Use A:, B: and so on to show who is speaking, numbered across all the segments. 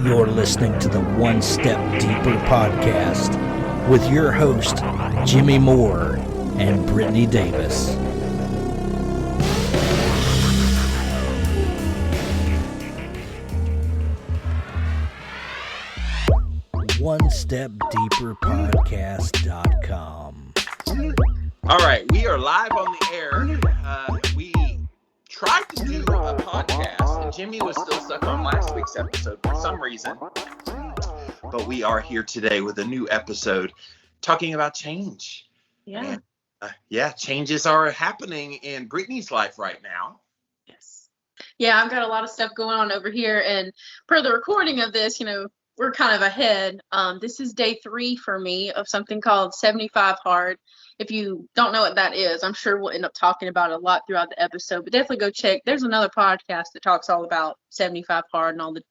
A: You're listening to the One Step Deeper podcast with your host, Jimmy Moore and Brittany Davis. OneStepDeeperPodcast.com.
B: All right, we are live on the air. We tried to do a podcast, and Jimmy was still stuck on last week's episode for some reason. But we are here today with a new episode talking about change.
C: Yeah.
B: And, changes are happening in Brittany's life right now.
C: Yes. Yeah, I've got a lot of stuff going on over here, and per the recording of this, we're kind of ahead. This is day 3 for me of something called 75 Hard. If you don't know what that is, I'm sure we'll end up talking about it a lot throughout the episode, but definitely go check. There's another podcast that talks all about 75 Hard and all the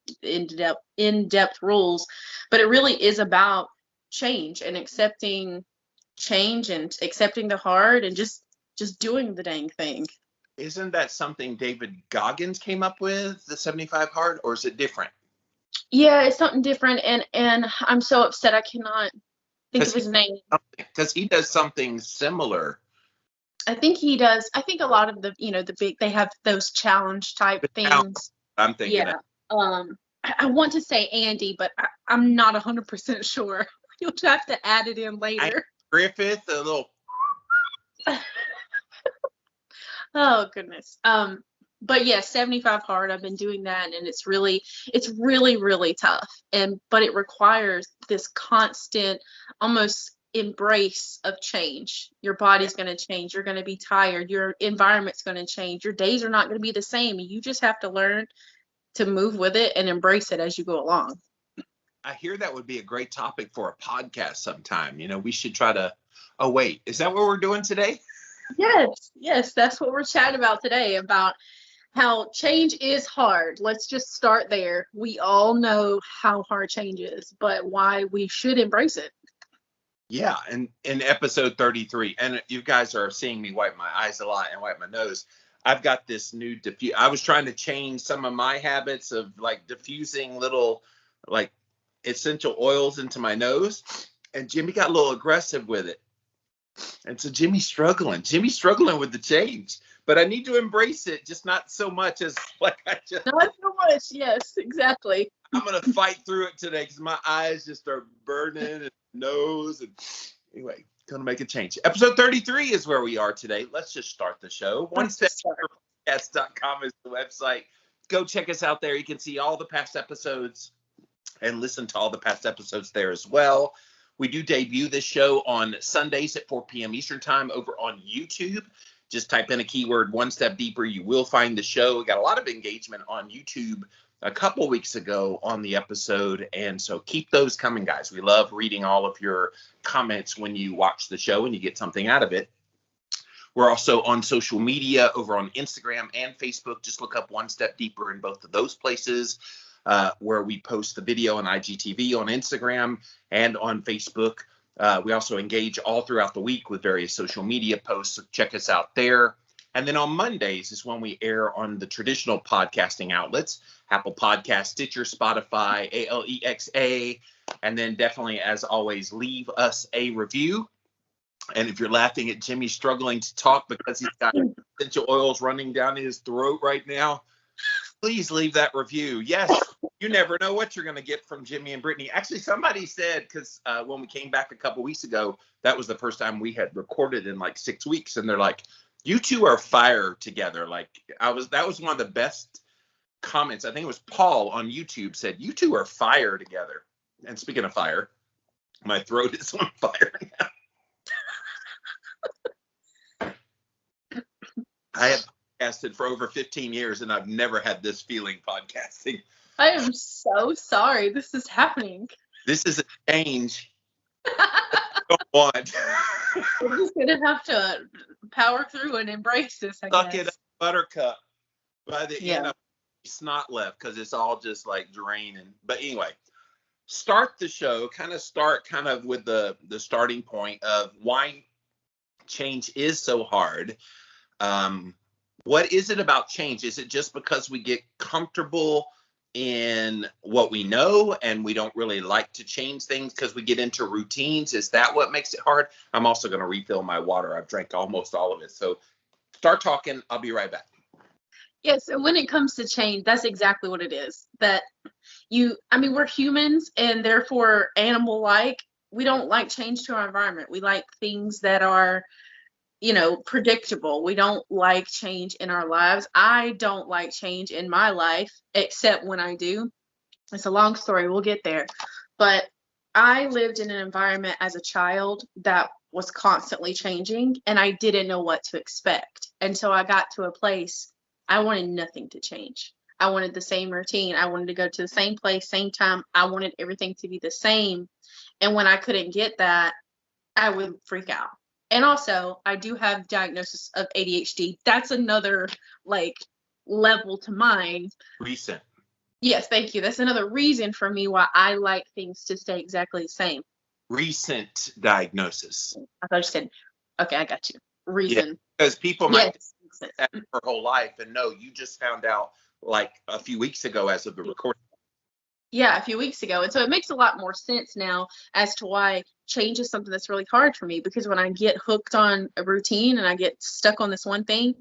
C: in-depth rules, but it really is about change and accepting change and accepting the hard and just doing the dang thing.
B: Isn't that something David Goggins came up with, the 75 Hard, or is it different?
C: Yeah, it's something different, and I'm so upset I cannot think of his name.
B: Because he does something similar.
C: I think he does. I think a lot of the big, they have those challenge type things.
B: I'm thinking.
C: Yeah. I want to say Andy, but I'm not 100% sure. You'll have to add it in later.
B: Griffith, a little.
C: Oh goodness. But yeah, 75 Hard. I've been doing that, and it's really, really tough. But it requires this constant, almost embrace of change. Your body's going to change. You're going to be tired. Your environment's going to change. Your days are not going to be the same. You just have to learn to move with it and embrace it as you go along.
B: I hear that would be a great topic for a podcast sometime. We should try to. Oh wait, is that what we're doing today?
C: Yes, that's what we're chatting about today, about how change is hard. Let's just start there. We all know how hard change is, but why we should embrace it.
B: Yeah, and in episode 33, and you guys are seeing me wipe my eyes a lot and wipe my nose. I've got this new I was trying to change some of my habits of like diffusing little like essential oils into my nose, and Jimmy got a little aggressive with it. And so Jimmy's struggling with the change. But I need to embrace it, just not so much as like I just.
C: Not so much, yes, exactly.
B: I'm going to fight through it today because my eyes just are burning and nose. And anyway, going to make a change. Episode 33 is where we are today. Let's just start the show. OneStepDeeperPodcast.com is the website. Go check us out there. You can see all the past episodes and listen to all the past episodes there as well. We do debut this show on Sundays at 4 p.m. Eastern Time over on YouTube. Just type in a keyword, One Step Deeper. You will find the show. We got a lot of engagement on YouTube a couple weeks ago on the episode. And so keep those coming, guys. We love reading all of your comments when you watch the show and you get something out of it. We're also on social media over on Instagram and Facebook. Just look up One Step Deeper in both of those places, where we post the video on IGTV on Instagram and on Facebook. We also engage all throughout the week with various social media posts. So check us out there. And then on Mondays is when we air on the traditional podcasting outlets, Apple Podcasts, Stitcher, Spotify, Alexa. And then definitely, as always, leave us a review. And if you're laughing at Jimmy struggling to talk because he's got essential oils running down his throat right now, please leave that review. Yes, you never know what you're going to get from Jimmy and Brittany. Actually, somebody said, because when we came back a couple weeks ago, that was the first time we had recorded in like 6 weeks. And they're like, you two are fire together. Like that was one of the best comments. I think it was Paul on YouTube said, you two are fire together. And speaking of fire, my throat is on fire now. I have podcasted for over 15 years and I've never had this feeling podcasting.
C: I am so sorry this is happening.
B: This is a change I don't want.
C: We're just going to have to power through and embrace this, I
B: Suck
C: guess.
B: it up, buttercup. By the end, I'm snot left because it's all just like draining. But anyway, start the show, start with the starting point of why change is so hard. What is it about change? Is it just because we get comfortable in what we know, and we don't really like to change things because we get into routines. Is that what makes it hard? I'm also going to refill my water. I've drank almost all of it. So start talking. I'll be right back.
C: Yes, and when it comes to change, that's exactly what it is. That we're humans and therefore animal-like. We don't like change to our environment. We like things that are, predictable. We don't like change in our lives. I don't like change in my life, except when I do. It's a long story. We'll get there. But I lived in an environment as a child that was constantly changing, and I didn't know what to expect. And so I got to a place I wanted nothing to change. I wanted the same routine. I wanted to go to the same place, same time. I wanted everything to be the same. And when I couldn't get that, I would freak out. And also, I do have diagnosis of ADHD. That's another level to mine.
B: Recent.
C: Yes, thank you. That's another reason for me why I like things to stay exactly the same.
B: Recent diagnosis.
C: I thought you said, okay, I got you. Reason.
B: Yeah, because people might
C: Yes.
B: that her whole life, and no, you just found out like a few weeks ago as of the recording.
C: Yeah, a few weeks ago. And so it makes a lot more sense now as to why change is something that's really hard for me, because when I get hooked on a routine and I get stuck on this one thing,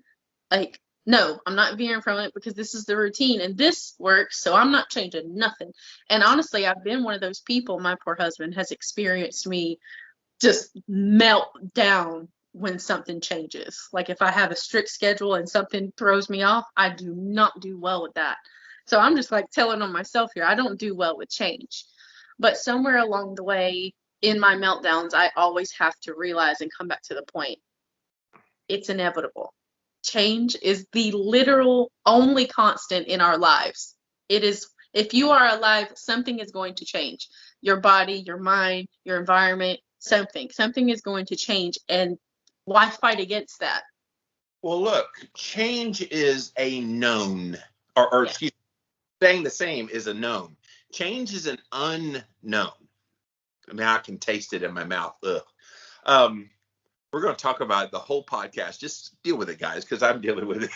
C: no, I'm not veering from it because this is the routine and this works, so I'm not changing nothing. And honestly, I've been one of those people. My poor husband has experienced me just melt down when something changes. Like if I have a strict schedule and something throws me off, I do not do well with that. So I'm just telling on myself here, I don't do well with change. But somewhere along the way in my meltdowns, I always have to realize and come back to the point. It's inevitable. Change is the literal only constant in our lives. It is, if you are alive, something is going to change. Your body, your mind, your environment, something is going to change. And why fight against that?
B: Well, look, change is a known, or excuse me, staying the same is a known. Change is an unknown. I mean, I can taste it in my mouth. Ugh. We're going to talk about the whole podcast. Just deal with it, guys, because I'm dealing with it.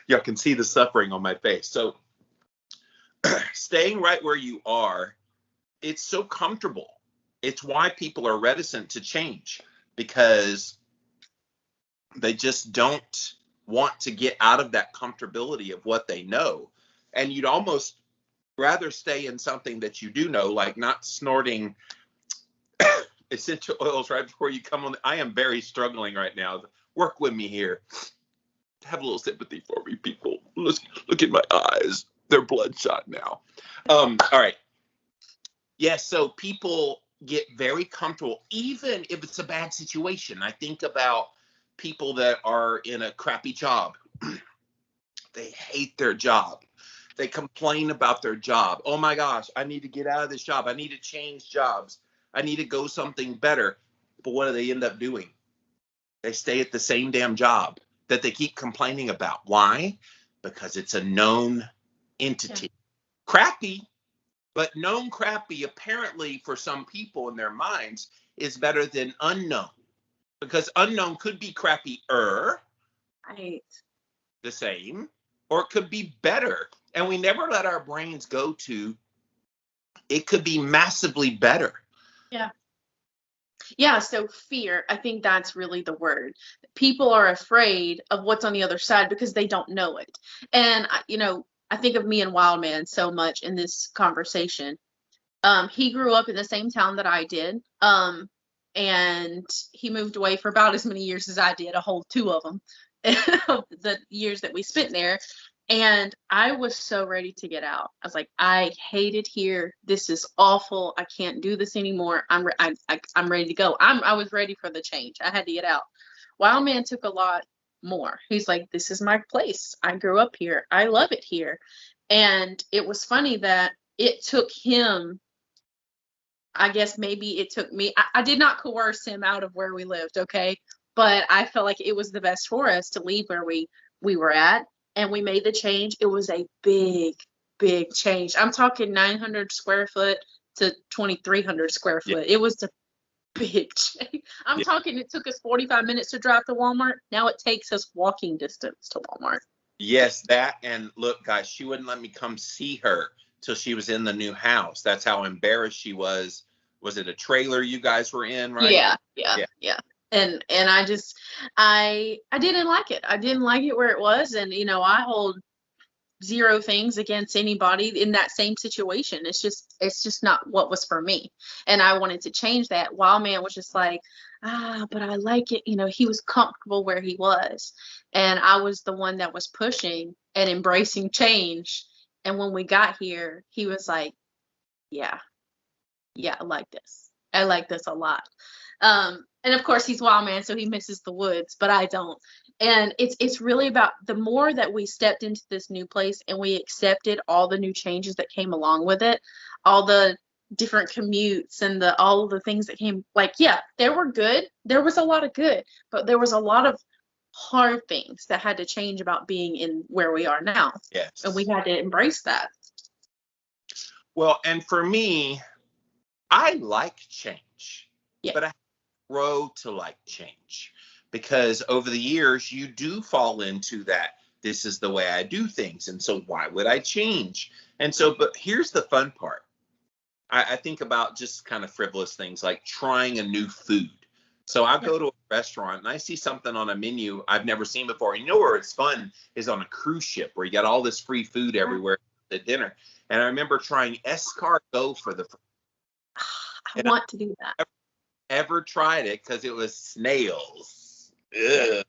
B: Y'all can see the suffering on my face. So staying right where you are, it's so comfortable. It's why people are reticent to change, because they just don't want to get out of that comfortability of what they know. And you'd almost rather stay in something that you do know, like not snorting essential oils right before you come on. I am very struggling right now. Work with me here. Have a little sympathy for me, people. Look at my eyes. They're bloodshot now. All right. Yes, so people get very comfortable, even if it's a bad situation. I think about people that are in a crappy job. They hate their job. They complain about their job. Oh my gosh, I need to get out of this job. I need to change jobs. I need to go something better. But what do they end up doing? They stay at the same damn job that they keep complaining about. Why? Because it's a known entity. Yeah. Crappy, but known crappy apparently for some people in their minds is better than unknown. Because unknown could be crappier.
C: Right.
B: The same. Or it could be better. And we never let our brains go to, it could be massively better.
C: Yeah. Yeah. So fear, I think that's really the word. People are afraid of what's on the other side because they don't know it. And, I think of me and Wildman so much in this conversation. He grew up in the same town that I did. And he moved away for about as many years as I did, a whole 2 of them, the years that we spent there. And I was so ready to get out. I was like, I hate it here. This is awful. I can't do this anymore. I'm ready to go. I was ready for the change. I had to get out. Wildman took a lot more. He's like, this is my place. I grew up here. I love it here. And it was funny that it took him, I guess maybe it took me. I did not coerce him out of where we lived, okay? But I felt like it was the best for us to leave where we were at. And we made the change. It was a big, big change. I'm talking 900 square foot to 2,300 square foot. Yeah. It was a big change. I'm talking, it took us 45 minutes to drive to Walmart. Now it takes us walking distance to Walmart.
B: Yes, that. And look, guys, she wouldn't let me come see her till she was in the new house. That's how embarrassed she was. Was it a trailer you guys were in, right?
C: Yeah. And I didn't like it. I didn't like it where it was. And, I hold zero things against anybody in that same situation. It's just not what was for me. And I wanted to change that. Wild Man was just like, but I like it. He was comfortable where he was. And I was the one that was pushing and embracing change. And when we got here, he was like, yeah, I like this. I like this a lot. And of course he's Wild Man, so he misses the woods, but I don't. And it's really about the more that we stepped into this new place and we accepted all the new changes that came along with it, all the different commutes and all of the things that came, like, yeah, they were good. There was a lot of good, but there was a lot of hard things that had to change about being in where we are now.
B: Yes.
C: And we had to embrace that.
B: Well, and for me, I like change, but I grow to like change, because over the years you do fall into that. This is the way I do things, and so why would I change? And so, but here's the fun part. I think about just kind of frivolous things like trying a new food. So I go to a restaurant and I see something on a menu I've never seen before. You know where it's fun is on a cruise ship where you got all this free food everywhere at dinner. And I remember trying escargot for the first
C: I want to do that.
B: Ever tried it because it was snails. Ugh.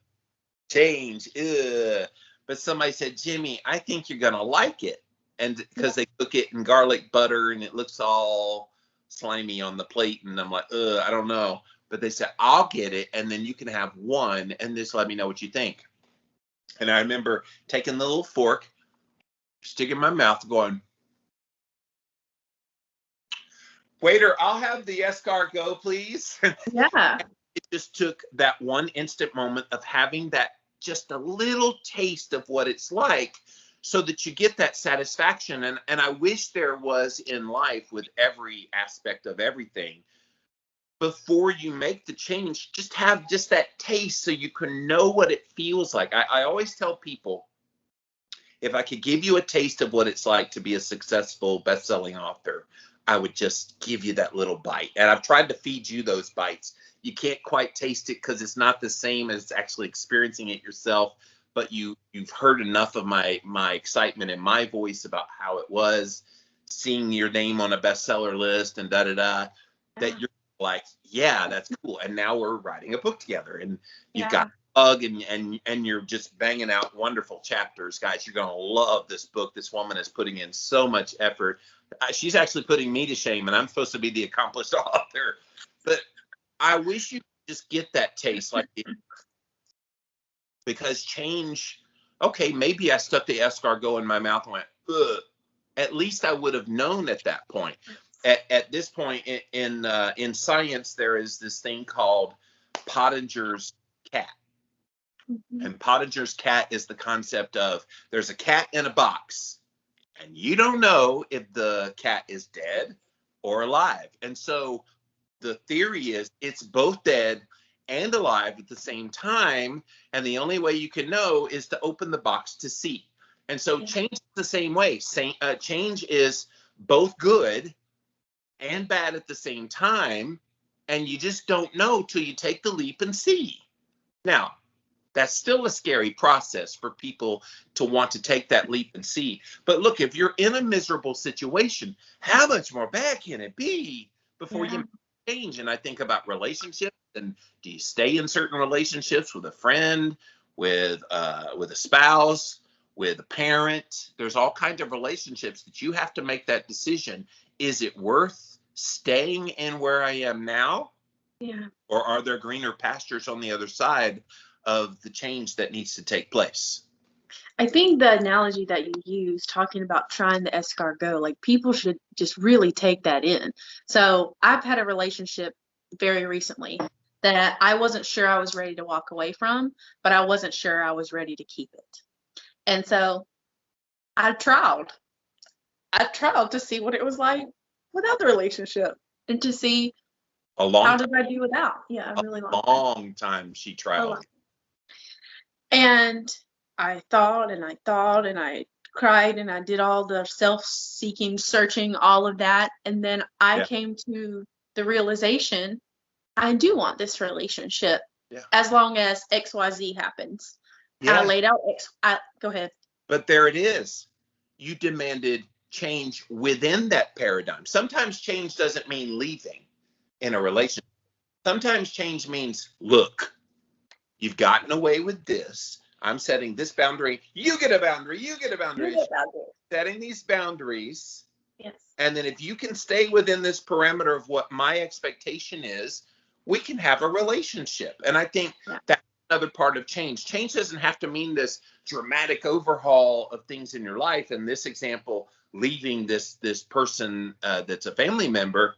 B: Change. Ugh. But somebody said, Jimmy, I think you're gonna like it, and because they cook it in garlic butter and it looks all slimy on the plate, and I'm like, ugh, I don't know. But they said, I'll get it, and then you can have one, and just let me know what you think. And I remember taking the little fork, sticking in my mouth, going, waiter, I'll have the escargot, please.
C: Yeah.
B: It just took that one instant moment of having that just a little taste of what it's like so that you get that satisfaction. And I wish there was in life with every aspect of everything, before you make the change, just have just that taste so you can know what it feels like. I always tell people, if I could give you a taste of what it's like to be a successful best-selling author, I would just give you that little bite. And I've tried to feed you those bites. You can't quite taste it because it's not the same as actually experiencing it yourself, but you've heard enough of my excitement in my voice about how it was seeing your name on a bestseller list and that you're like, yeah, that's cool. And now we're writing a book together, and you've got a hug, and you're just banging out wonderful chapters. Guys, you're going to love this book. This woman is putting in so much effort. She's actually putting me to shame, and I'm supposed to be the accomplished author. But I wish you could just get that taste, like, because change, okay, maybe I stuck the escargot in my mouth and went, ugh. At least I would have known at that point. At this point in science, there is this thing called Pottinger's cat. Mm-hmm. And Pottinger's cat is the concept of there's a cat in a box, and you don't know if the cat is dead or alive. And so the theory is it's both dead and alive at the same time, and the only way you can know is to open the box to see. And so change is the same way. Change is both good and bad at the same time, and you just don't know till you take the leap and see. Now, that's still a scary process for people to want to take that leap and see. But look, if you're in a miserable situation, how much more bad can it be before you change? And I think about relationships, and do you stay in certain relationships with a friend, with a spouse, with a parent? There's all kinds of relationships that you have to make that decision. Is it worth staying in where I am now? Yeah. Or are there greener pastures on the other side of the change that needs to take place?
C: I think the analogy that you use, talking about trying the escargot, like, people should just really take that in. So I've had a relationship very recently that I wasn't sure I was ready to walk away from, but I wasn't sure I was ready to keep it. And so I tried to see what it was like without the relationship, and to see how did I do without. Yeah, a really long
B: time she tried.
C: And I thought and I thought and I cried and I did all the self-seeking, searching, all of that. And then I came to the realization I do want this relationship as long as XYZ happens.
B: Yeah.
C: I laid out go ahead.
B: But there it is. You demanded change within that paradigm. Sometimes change doesn't mean leaving in a relationship. Sometimes change means, look, you've gotten away with this. I'm setting this boundary. You get a boundary. You get a boundary. Setting these boundaries.
C: Yes.
B: And then if you can stay within this parameter of what my expectation is, we can have a relationship. And I think that's another part of change. Change doesn't have to mean this dramatic overhaul of things in your life. In this example, leaving this person that's a family member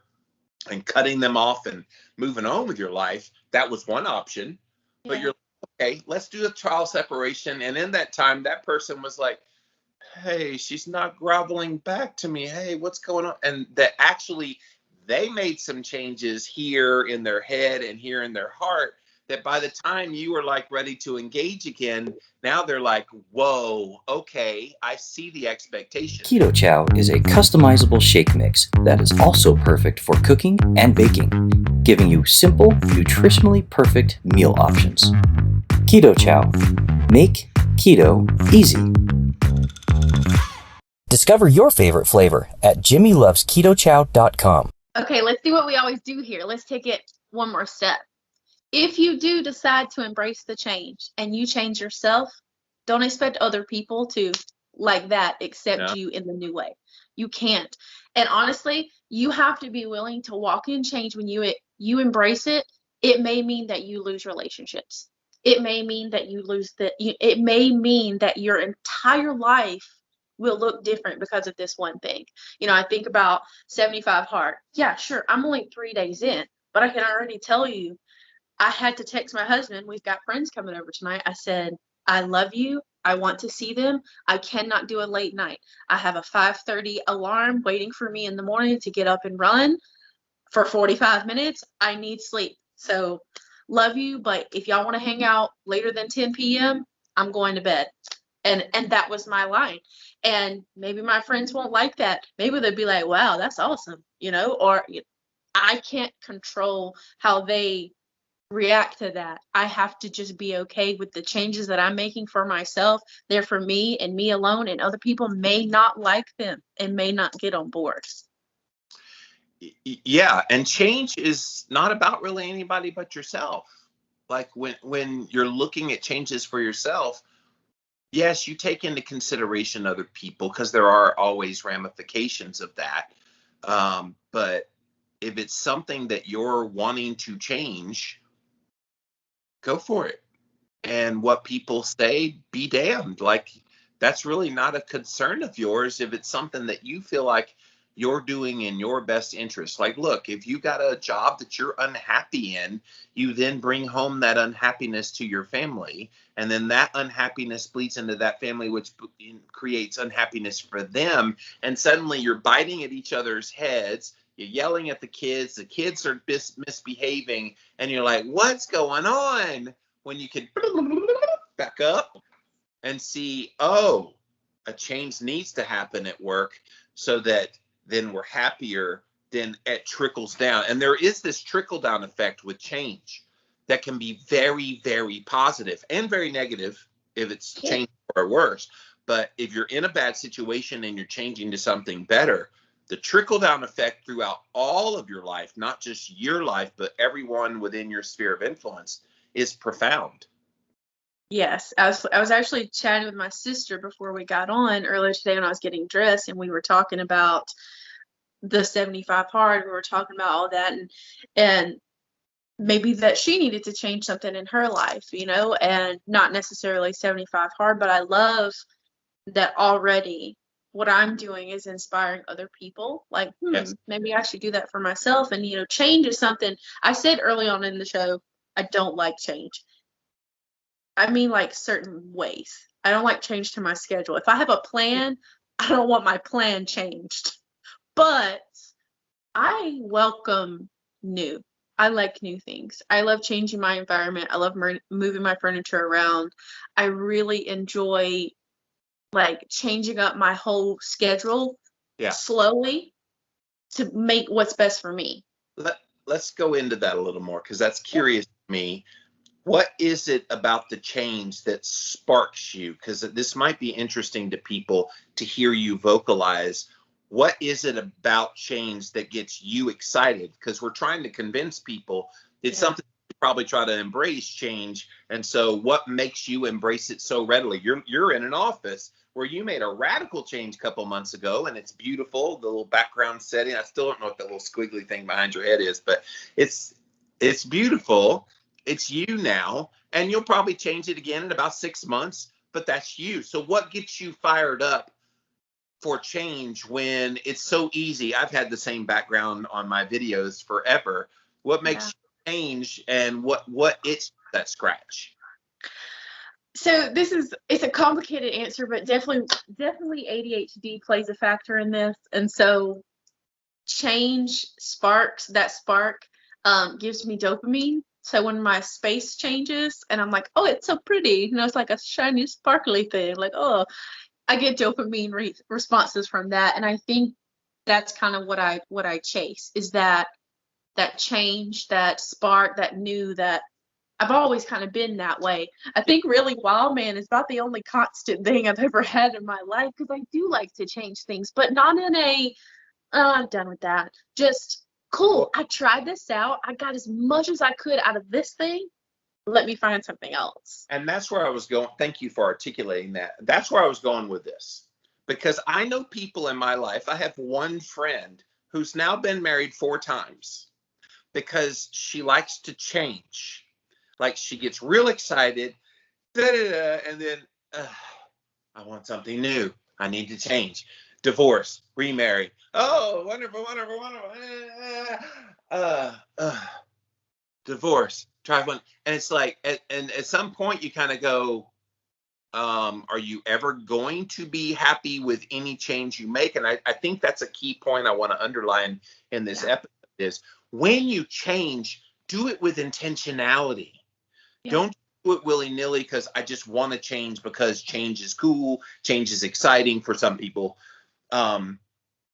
B: and cutting them off and moving on with your life. That was one option. Yeah. But you're like, okay, let's do a trial separation. And in that time, that person was like, hey, she's not groveling back to me. Hey, what's going on? And that actually they made some changes here in their head and here in their heart that by the time you were like ready to engage again, now they're like, whoa, okay, I see the expectation.
D: Keto Chow is a customizable shake mix that is also perfect for cooking and baking, giving you simple, nutritionally perfect meal options. Keto Chow. Make keto easy. Discover your favorite flavor at jimmylovesketochow.com.
C: Okay, let's do what we always do here. Let's take it one more step. If you do decide to embrace the change and you change yourself, don't expect other people to like that accept you in the new way. You can't. And honestly, you have to be willing to walk in change. When you embrace it, it may mean that you lose relationships. It may mean that you lose it may mean that your entire life will look different because of this one thing. You know, I think about 75 hard. Yeah, sure. I'm only 3 days in, but I can already tell you, I had to text my husband. We've got friends coming over tonight. I said, I love you. I want to see them. I cannot do a late night. I have a 5:30 alarm waiting for me in the morning to get up and run for 45 minutes. I need sleep. So love you. But if y'all want to hang out later than 10 p.m., I'm going to bed. And that was my line. And maybe my friends won't like that. Maybe they'll be like, wow, that's awesome. You know, or I can't control how they react to that. I have to just be okay with the changes that I'm making for myself. They're for me and me alone, and other people may not like them and may not get on board.
B: Yeah, and change is not about really anybody but yourself. Like when you're looking at changes for yourself, yes, you take into consideration other people because there are always ramifications of that. But if it's something that you're wanting to change, go for it. And what people say, be damned. Like, that's really not a concern of yours if it's something that you feel like you're doing in your best interest. Like, look, if you got a job that you're unhappy in, you then bring home that unhappiness to your family. And then that unhappiness bleeds into that family, which creates unhappiness for them. And suddenly you're biting at each other's heads. You're yelling at the kids are misbehaving, and you're like, what's going on? When you can back up and see, oh, a change needs to happen at work so that then we're happier, then it trickles down. And there is this trickle down effect with change that can be very, very positive and very negative if it's changed for worse. But if you're in a bad situation and you're changing to something better, the trickle down effect throughout all of your life, not just your life, but everyone within your sphere of influence, is profound.
C: Yes, I was actually chatting with my sister before we got on earlier today when I was getting dressed, and we were talking about the 75 hard. We were talking about all that, and maybe that she needed to change something in her life, you know, and not necessarily 75 hard, but I love that already. What I'm doing is inspiring other people. Like, maybe I should do that for myself. And, you know, change is something I said early on in the show. I don't like change. I mean, like certain ways. I don't like change to my schedule. If I have a plan, I don't want my plan changed. But I welcome new. I like new things. I love changing my environment. I love moving my furniture around. I really enjoy like changing up my whole schedule slowly to make what's best for me.
B: Let's go into that a little more, because that's curious to me. What is it about the change that sparks you? Because this might be interesting to people to hear you vocalize. What is it about change that gets you excited? Because we're trying to convince people it's something you probably try to embrace change. And so what makes you embrace it so readily? You're in an office where you made a radical change a couple months ago, and it's beautiful. The little background setting. I still don't know what that little squiggly thing behind your head is, but it's beautiful. It's you now, and you'll probably change it again in about 6 months, but that's you. So what gets you fired up for change when it's so easy? I've had the same background on my videos forever. What makes you change, and what it's that scratch?
C: So it's a complicated answer, but definitely ADHD plays a factor in this. And so change sparks, that spark gives me dopamine. So when my space changes and I'm like, oh, it's so pretty, it's like a shiny, sparkly thing. Like, oh, I get dopamine responses from that. And I think that's kind of what I chase, is that change, that spark, that new, that I've always kind of been that way. I think really Wild Man is about the only constant thing I've ever had in my life, because I do like to change things, but not in a, I'm done with that. Just, cool, I tried this out. I got as much as I could out of this thing. Let me find something else.
B: And that's where I was going. Thank you for articulating that. That's where I was going with this, because I know people in my life. I have one friend who's now been married 4 times because she likes to change. Like, she gets real excited, and then I want something new. I need to change. Divorce, remarry. Oh, wonderful, wonderful, wonderful. Divorce, try one. And it's like, and at some point you kind of go, are you ever going to be happy with any change you make? And I think that's a key point I want to underline in this episode is, when you change, do it with intentionality. Yeah. Don't do it willy-nilly because I just want to change because change is cool, change is exciting for some people.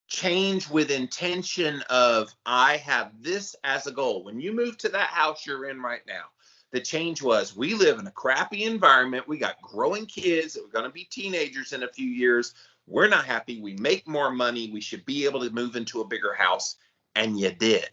B: Change with intention of, I have this as a goal. When you move to that house you're in right now, the change was, we live in a crappy environment. We got growing kids that are going to be teenagers in a few years. We're not happy. We make more money. We should be able to move into a bigger house. And you did.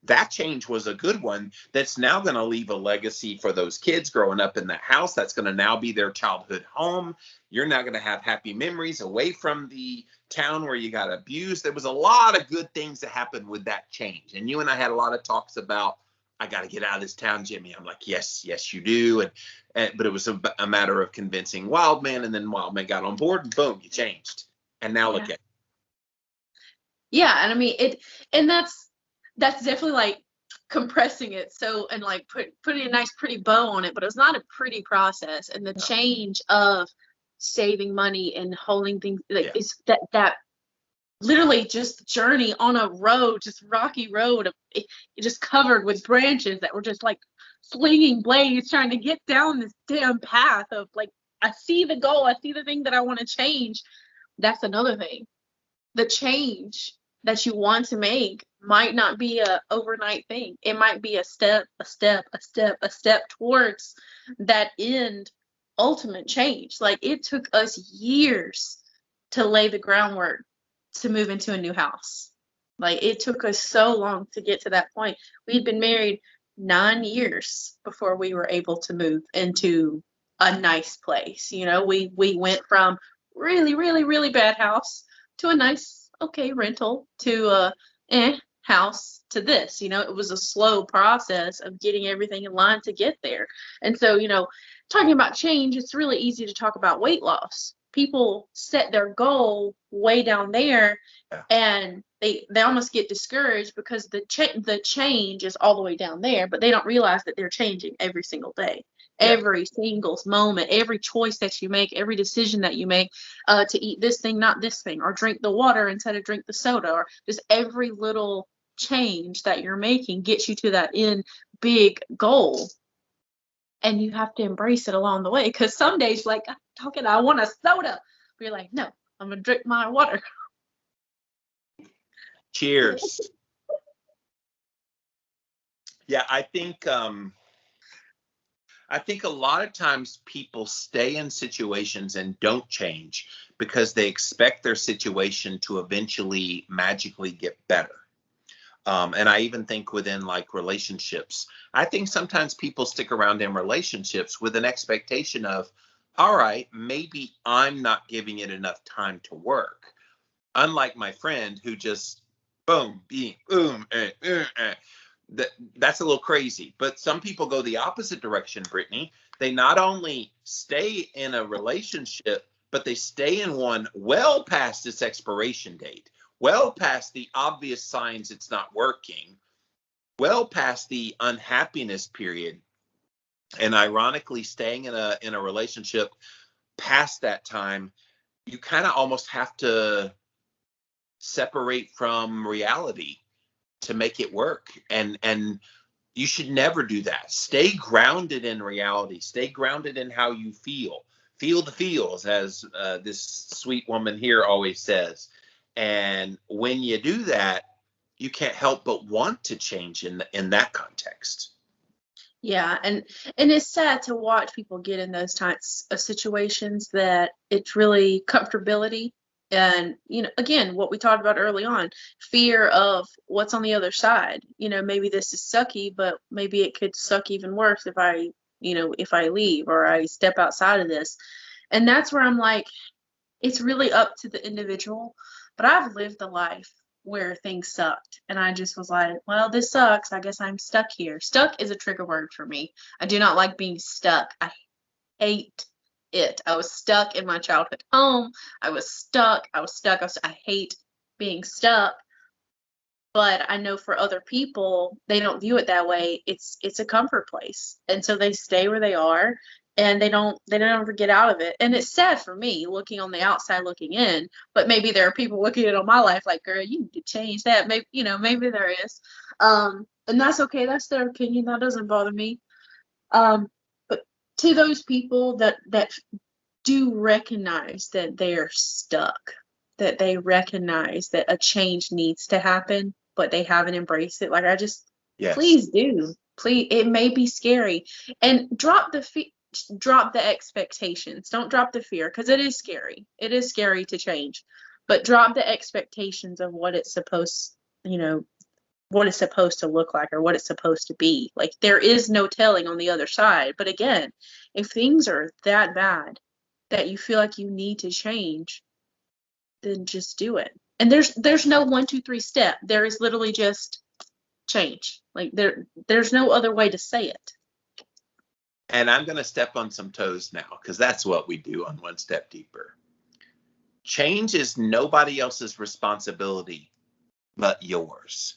B: That change was a good one that's now going to leave a legacy for those kids growing up in that house. That's going to now be their childhood home. You're now going to have happy memories away from the town where you got abused. There was a lot of good things that happened with that change. And you and I had a lot of talks about, I got to get out of this town, Jimmy. I'm like, yes, you do. But it was a matter of convincing Wildman, and then Wildman got on board, and boom, you changed. And now look at it.
C: Yeah, and I mean and that's definitely like compressing it and like putting a nice pretty bow on it, but it's not a pretty process. And the change of saving money and holding things like is that literally just journey on a road, just rocky road, it just covered with branches that were just like slinging blades trying to get down this damn path of like, I see the goal, I see the thing that I want to change. That's another thing. The change that you want to make might not be a overnight thing. It might be a step towards that end ultimate change. Like, it took us years to lay the groundwork to move into a new house. Like, it took us so long to get to that point. We'd been married 9 years before we were able to move into a nice place. You know, we went from really, really, really bad house to a nice, okay, rental to a house to this. You know, it was a slow process of getting everything in line to get there. And so, you know, talking about change, it's really easy to talk about weight loss. People set their goal way down there, and they almost get discouraged because the change is all the way down there, but they don't realize that they're changing every single day. Every single moment, every choice that you make, every decision that you make, to eat this thing, not this thing, or drink the water instead of drink the soda, or just every little change that you're making gets you to that end big goal. And you have to embrace it along the way. Because some days you're like, I'm talking, I want a soda. But you're like, no, I'm going to drink my water.
B: Cheers. Yeah, I think a lot of times people stay in situations and don't change because they expect their situation to eventually magically get better. And I even think within like relationships, I think sometimes people stick around in relationships with an expectation of, all right, maybe I'm not giving it enough time to work. Unlike my friend who just boom, boom, that's a little crazy. But some people go the opposite direction, Brittany. They not only stay in a relationship, but they stay in one well past its expiration date, well past the obvious signs it's not working, well past the unhappiness period. And ironically, staying in a relationship past that time, you kind of almost have to separate from reality to make it work. And you should never do that. Stay grounded in reality. Stay grounded in how you feel. Feel the feels, as this sweet woman here always says. And when you do that, you can't help but want to change in that context.
C: Yeah, and it's sad to watch people get in those types of situations that it's really comfortability. And, again, what we talked about early on, fear of what's on the other side. Maybe this is sucky, but maybe it could suck even worse if I leave or I step outside of this. And that's where I'm like, it's really up to the individual. But I've lived a life where things sucked. And I just was like, well, this sucks. I guess I'm stuck here. Stuck is a trigger word for me. I do not like being stuck. I hate it. I was stuck in my childhood home. I was stuck. I hate being stuck. But I know for other people, they don't view it that way. It's a comfort place. And so they stay where they are and they don't ever get out of it. And it's sad for me looking on the outside looking in, but maybe there are people looking at my life like, girl, you need to change that. Maybe, maybe there is. And that's okay. That's their opinion. That doesn't bother me. But to those people that do recognize that they're stuck, that they recognize that a change needs to happen, but they haven't embraced it. Like,
B: Yes.
C: Please do. Please, it may be scary. And drop the expectations. Don't drop the fear, because it is scary. It is scary to change. But drop the expectations of what it's supposed to look like or what it's supposed to be. Like, there is no telling on the other side. But again, if things are that bad that you feel like you need to change, then just do it. And there's no 1, 2, 3 step. There is literally just change. Like, there's no other way to say it.
B: And I'm going to step on some toes now, because that's what we do on One Step Deeper. Change is nobody else's responsibility but yours.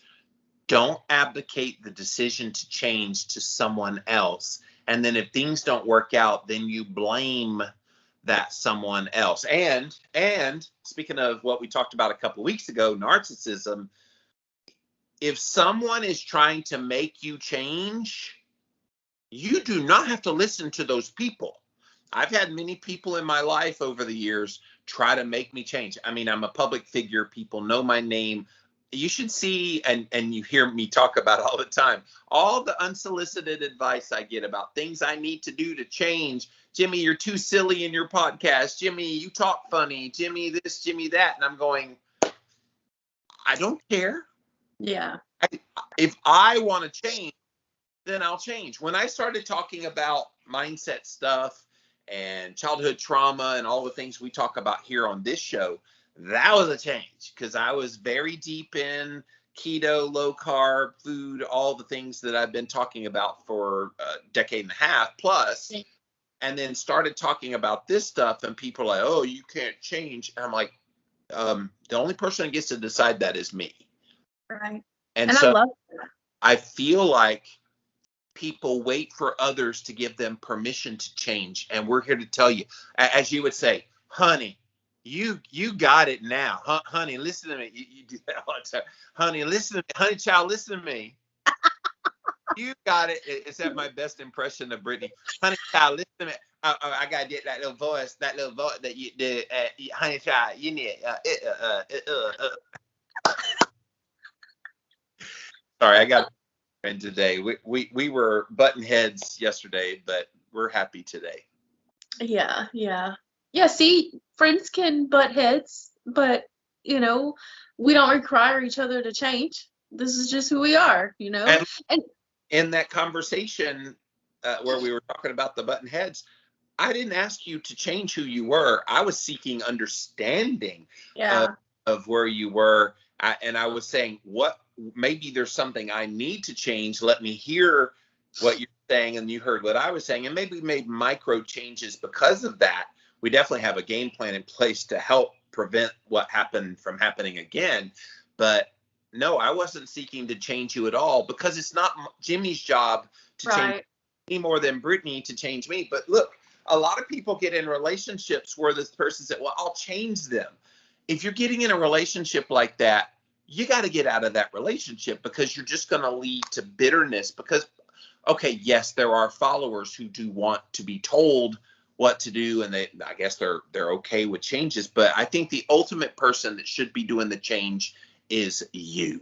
B: Don't abdicate the decision to change to someone else. And then if things don't work out, then you blame that someone else. And speaking of what we talked about a couple of weeks ago, narcissism, if someone is trying to make you change, you do not have to listen to those people. I've had many people in my life over the years try to make me change. I mean, I'm a public figure. People know my name. You should see, and you hear me talk about all the time, all the unsolicited advice I get about things I need to do to change. Jimmy, you're too silly in your podcast. Jimmy, you talk funny. Jimmy this, Jimmy that. And I'm going, I don't care.
C: Yeah.
B: If I want to change, then I'll change. When I started talking about mindset stuff and childhood trauma and all the things we talk about here on this show, that was a change, because I was very deep in keto, low carb food, all the things that I've been talking about for a decade and a half plus, and then started talking about this stuff, and people are like, oh, you can't change. And I'm like, the only person that gets to decide that is me.
C: Right.
B: And
C: so
B: I love that. I feel like people wait for others to give them permission to change. And we're here to tell you, as you would say, honey, You got it now, honey. Listen to me. You do that all the time, honey. Listen to me, honey, child. Listen to me. You got it. Is that my best impression of Brittany? Honey, child, listen to me. I gotta get that little voice that you did. Honey, child, you need. Sorry, I got in today. We were button heads yesterday, but we're happy today.
C: Yeah. See, friends can butt heads, but we don't require each other to change. This is just who we are,
B: And in that conversation where we were talking about the button heads, I didn't ask you to change who you were. I was seeking understanding of where you were. And I was saying, maybe there's something I need to change. Let me hear what you're saying. And you heard what I was saying. And maybe we made micro changes because of that. We definitely have a game plan in place to help prevent what happened from happening again. But no, I wasn't seeking to change you at all, because it's not Jimmy's job to change any more than Brittany to change me. But look, a lot of people get in relationships where this person said, well, I'll change them. If you're getting in a relationship like that, you got to get out of that relationship, because you're just going to lead to bitterness. Because, okay, yes, there are followers who do want to be told what to do, and I guess they're okay with changes. But I think the ultimate person that should be doing the change is you.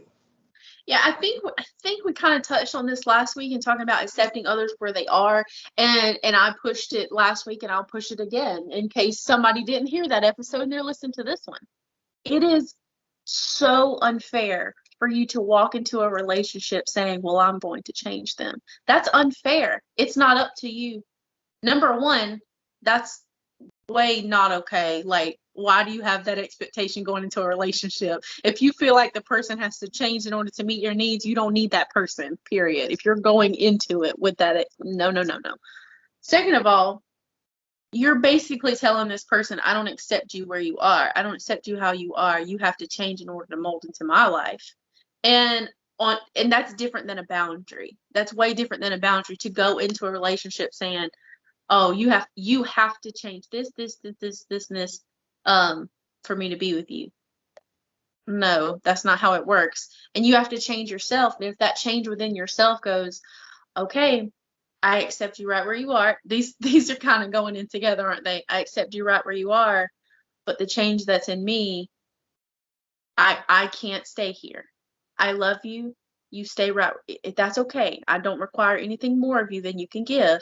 C: Yeah, I think we kind of touched on this last week and talking about accepting others where they are, and I pushed it last week, and I'll push it again in case somebody didn't hear that episode and they're listening to this one. It is so unfair for you to walk into a relationship saying, well, I'm going to change them. That's unfair. It's not up to you. Number one, that's way not okay. Like, why do you have that expectation going into a relationship? If you feel like the person has to change in order to meet your needs, you don't need that person, period. If you're going into it with that, no. Second of all, you're basically telling this person, I don't accept you where you are. I don't accept you how you are. You have to change in order to mold into my life. And that's different than a boundary. That's way different than a boundary, to go into a relationship saying, oh, you have to change this, and this, for me to be with you. No, that's not how it works. And you have to change yourself. And if that change within yourself goes, okay, I accept you right where you are. These are kind of going in together, aren't they? I accept you right where you are, but the change that's in me, I can't stay here. I love you. You stay right. That's okay. I don't require anything more of you than you can give,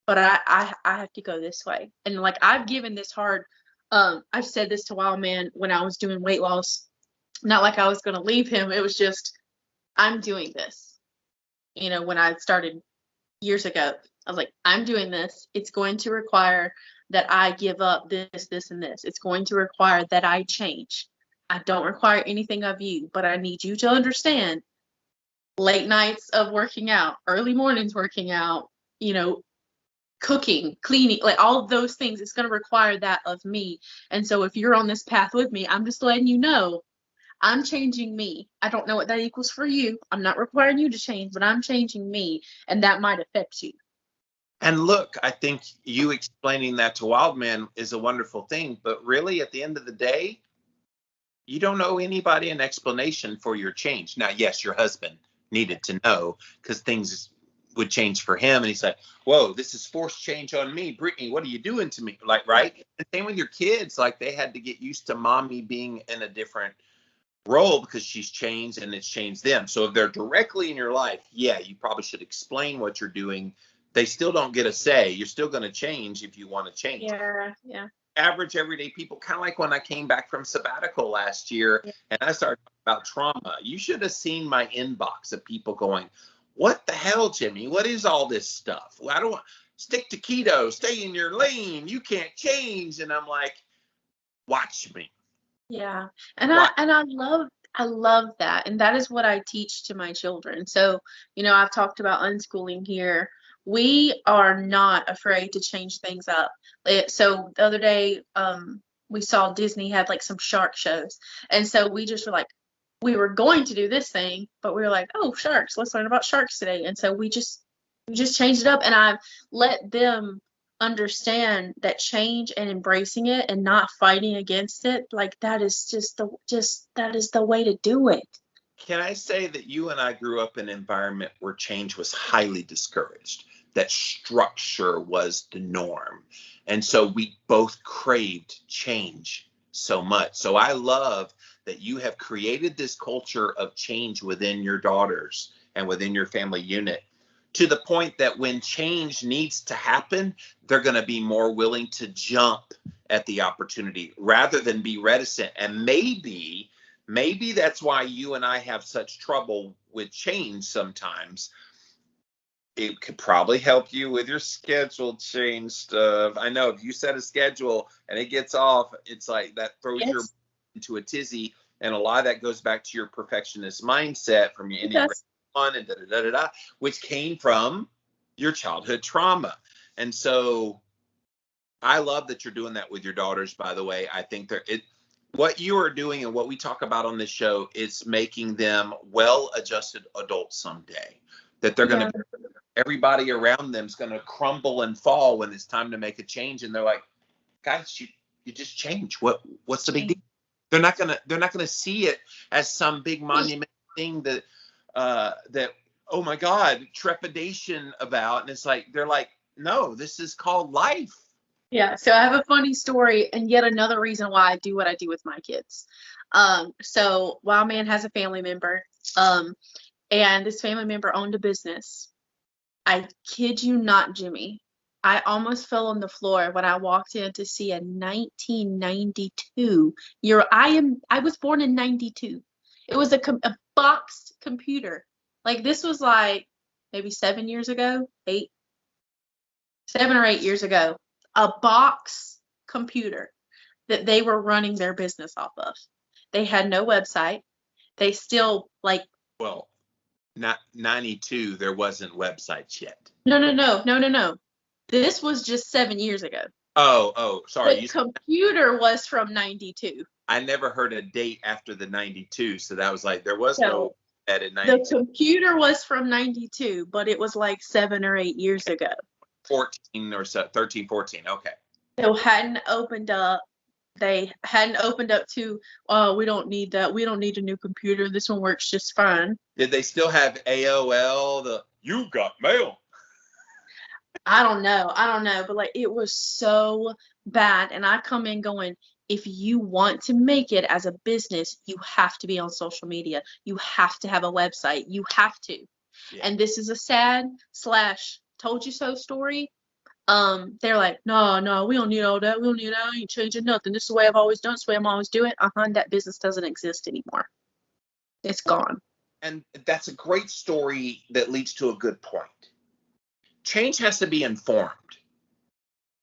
C: but I have to go this way. And like, I've given this hard. I've said this to Wild Man when I was doing weight loss. Not like I was going to leave him. It was just, I'm doing this. When I started years ago, I was like, I'm doing this. It's going to require that I give up this, and this. It's going to require that I change. I don't require anything of you, but I need you to understand, late nights of working out, early mornings working out, cooking, cleaning, like all of those things, it's going to require that of me. And so if you're on this path with me, I'm just letting you know, I'm changing me. I don't know what that equals for you. I'm not requiring you to change, but I'm changing me, and that might affect you.
B: And look, I think you explaining that to Wildman is a wonderful thing, but really at the end of the day, you don't owe anybody an explanation for your change. Now, yes, your husband needed to know, because things would change for him, and he's like, whoa, this is forced change on me. Brittany, what are you doing to me? Like, right? And same with your kids. Like, they had to get used to mommy being in a different role because she's changed, and it's changed them. So if they're directly in your life, yeah, you probably should explain what you're doing. They still don't get a say. You're still going to change if you want to change.
C: Yeah.
B: Average everyday people, kind of like when I came back from sabbatical last year, and I started talking about trauma. You should have seen my inbox of people going, what the hell, Jimmy? What is all this stuff? Well, I don't want stick to keto, stay in your lane. You can't change. And I'm like, watch me.
C: Yeah. And I love that. And that is what I teach to my children. So, I've talked about unschooling here. We are not afraid to change things up. So the other day, we saw Disney had like some shark shows. And so we just were like, we were going to do this thing, but we were like, oh, sharks, let's learn about sharks today. And so we just changed it up, and I've let them understand that change and embracing it and not fighting against it, like that is that is the way to do it.
B: Can I say that you and I grew up in an environment where change was highly discouraged, that structure was the norm. And so we both craved change so much. So I love that you have created this culture of change within your daughters and within your family unit, to the point that when change needs to happen, they're going to be more willing to jump at the opportunity rather than be reticent. And maybe that's why you and I have such trouble with change sometimes. It could probably help you with your schedule change stuff. I know if you set a schedule and it gets off, it's like that throws your into a tizzy. And a lot of that goes back to your perfectionist mindset from your Enneagram 1 and which came from your childhood trauma. And so I love that you're doing that with your daughters, by the way. I think what you are doing and what we talk about on this show is making them well-adjusted adults someday. That they're going to, everybody around them is going to crumble and fall when it's time to make a change. And they're like, guys, you just change. What's the big deal? They're not gonna see it as some big monument thing that oh my God, trepidation about. And it's like, they're like, no, this is called life.
C: Yeah, so I have a funny story and yet another reason why I do what I do with my kids. So Wild Man has a family member, and this family member owned a business. I kid you not, Jimmy. I almost fell on the floor when I walked in to see a 1992 year. I was born in 92. It was a boxed computer. Like this was like maybe 7 years ago, 7 or 8 years ago. A box computer that they were running their business off of. They had no website. They still
B: well, not 92. There wasn't websites yet.
C: No. This was just 7 years ago.
B: Oh, sorry.
C: The computer was from 92.
B: I never heard a date after the 92, so that was like there was no at 92.
C: The computer was from 92, but it was like 7 or 8 years ago.
B: 14 or so, 13, 14. Okay.
C: So hadn't opened up. They hadn't opened up to, we don't need that. We don't need a new computer. This one works just fine.
B: Did they still have AOL? You got mail.
C: I don't know, but like it was so bad. And I come in going, if you want to make it as a business, you have to be on social media. You have to have a website. You have to. Yeah. And this is a sad / told you so story. They're like, no, we don't need all that. We don't need that. I ain't changing nothing. This is the way I've always done. This is the way I'm always doing it. That business doesn't exist anymore. It's gone.
B: And that's a great story that leads to a good point. Change has to be informed,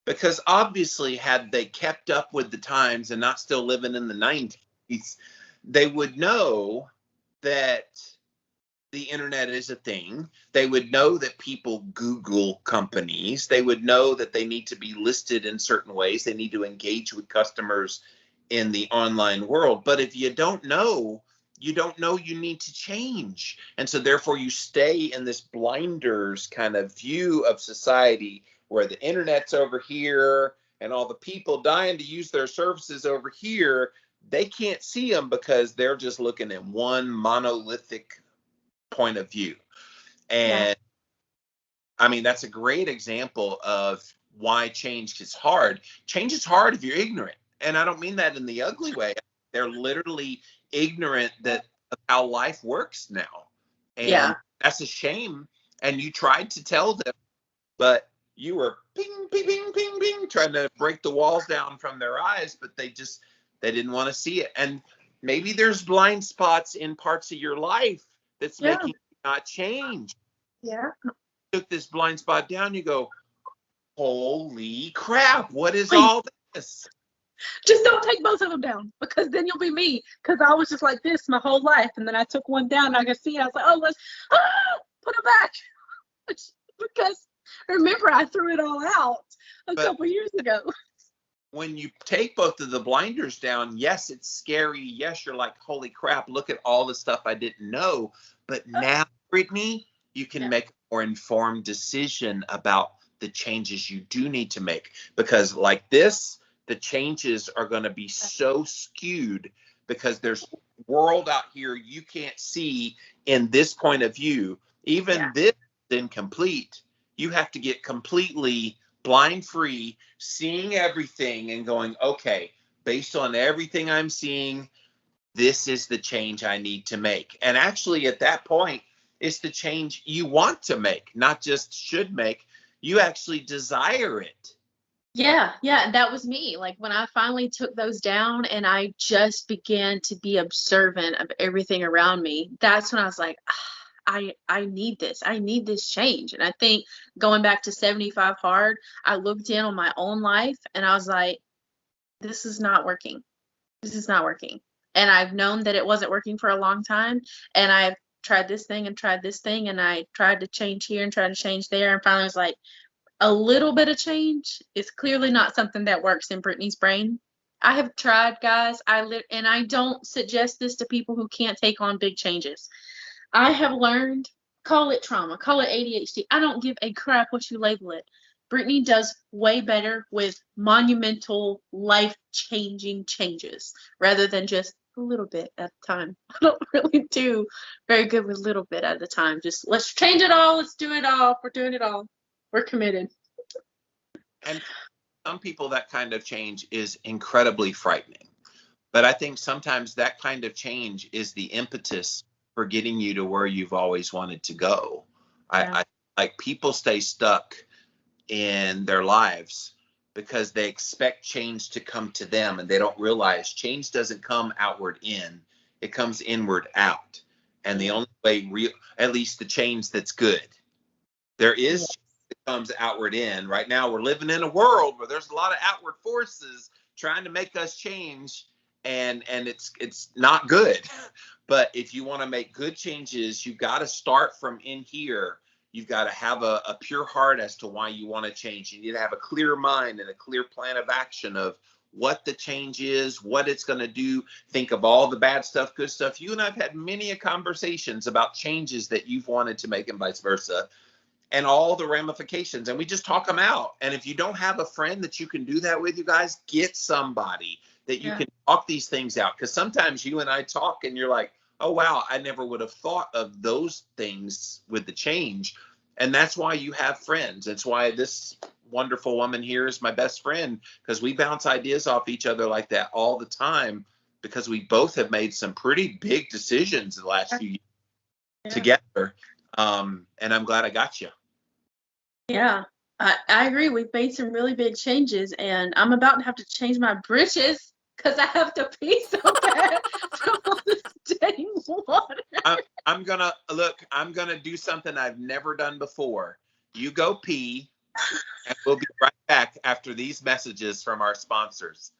B: because obviously had they kept up with the times and not still living in the 90s, they would know that the internet is a thing. They would know that people Google companies. They would know that they need to be listed in certain ways. They need to engage with customers in the online world. But if you don't know you need to change. And so therefore you stay in this blinders kind of view of society where the internet's over here and all the people dying to use their services over here. They can't see them because they're just looking at one monolithic point of view. And I mean, that's a great example of why change is hard. Change is hard if you're ignorant. And I don't mean that in the ugly way. They're literally ignorant of how life works now. And that's a shame. And you tried to tell them, but you were ping, ping, ping, ping, ping, trying to break the walls down from their eyes, but they didn't want to see it. And maybe there's blind spots in parts of your life that's making you not change.
C: Yeah.
B: Took this blind spot down, you go, holy crap, what is all this?
C: Just don't take both of them down, because then you'll be me. Because I was just like this my whole life, and then I took one down, and I could see it. I was like, oh, let's put it back. Because remember, I threw it all out a couple years ago.
B: When you take both of the blinders down, yes, it's scary. Yes, you're like, holy crap, look at all the stuff I didn't know. But now, Brittany, you can make a more informed decision about the changes you do need to make. Because like this, the changes are going to be so skewed because there's world out here you can't see in this point of view. Even this is incomplete. You have to get completely blind free, seeing everything and going, okay, based on everything I'm seeing, this is the change I need to make. And actually at that point, it's the change you want to make, not just should make. You actually desire it.
C: Yeah, that was me. Like when I finally took those down and I just began to be observant of everything around me, that's when I was like, I need this. I need this change. And I think going back to 75 hard, I looked in on my own life and I was like, this is not working. This is not working. And I've known that it wasn't working for a long time. And I've tried this thing and tried this thing. And I tried to change here and tried to change there. And finally was like, a little bit of change is clearly not something that works in Brittany's brain. I have tried, guys. And I don't suggest this to people who can't take on big changes. I have learned, call it trauma, call it ADHD. I don't give a crap what you label it. Brittany does way better with monumental, life-changing changes rather than just a little bit at a time. I don't really do very good with a little bit at a time. Just let's change it all. Let's do it all. We're doing it all. We're committed.
B: And some people, that kind of change is incredibly frightening. But I think sometimes that kind of change is the impetus for getting you to where you've always wanted to go.
C: Yeah.
B: I like people stay stuck in their lives because they expect change to come to them, and they don't realize change doesn't come outward in, it comes inward out. And the only way at least the change that's good, there is that comes outward in. Right now we're living in a world where there's a lot of outward forces trying to make us change, and it's not good. But if you want to make good changes, you've got to start from in here. You've got to have a pure heart as to why you want to change. You need to have a clear mind and a clear plan of action of what the change is, what it's going to do. Think of all the bad stuff, good stuff. You and I've had many conversations about changes that you've wanted to make and vice versa, and all the ramifications. And we just talk them out. And if you don't have a friend that you can do that with, you guys, get somebody that you can talk these things out. Because sometimes you and I talk and you're like, oh, wow, I never would have thought of those things with the change. And that's why you have friends. That's why this wonderful woman here is my best friend, because we bounce ideas off each other like that all the time, because we both have made some pretty big decisions the last few years together. And I'm glad I got you.
C: Yeah, I agree. We've made some really big changes, and I'm about to have to change my britches because I have to pee so bad from all this dang water.
B: I'm gonna do something I've never done before. You go pee, and we'll be right back after these messages from our sponsors.